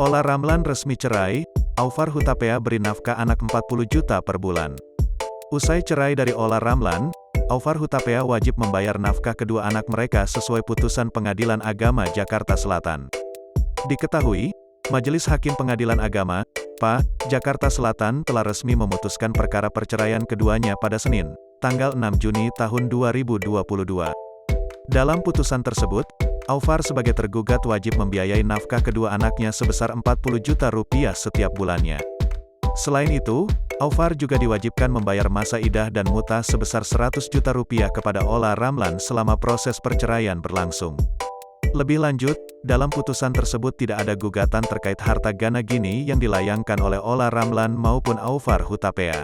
Ola Ramlan resmi cerai, Aufar Hutapea beri nafkah anak 40 juta per bulan. Usai cerai dari Ola Ramlan, Aufar Hutapea wajib membayar nafkah kedua anak mereka sesuai putusan Pengadilan Agama Jakarta Selatan. Diketahui, Majelis Hakim Pengadilan Agama, PA, Jakarta Selatan telah resmi memutuskan perkara perceraian keduanya pada Senin, tanggal 6 Juni tahun 2022. Dalam putusan tersebut, Aufar sebagai tergugat wajib membiayai nafkah kedua anaknya sebesar 40 juta rupiah setiap bulannya. Selain itu, Aufar juga diwajibkan membayar masa idah dan muta sebesar 100 juta rupiah kepada Ola Ramlan selama proses perceraian berlangsung. Lebih lanjut, dalam putusan tersebut tidak ada gugatan terkait harta gana gini yang dilayangkan oleh Ola Ramlan maupun Aufar Hutapea.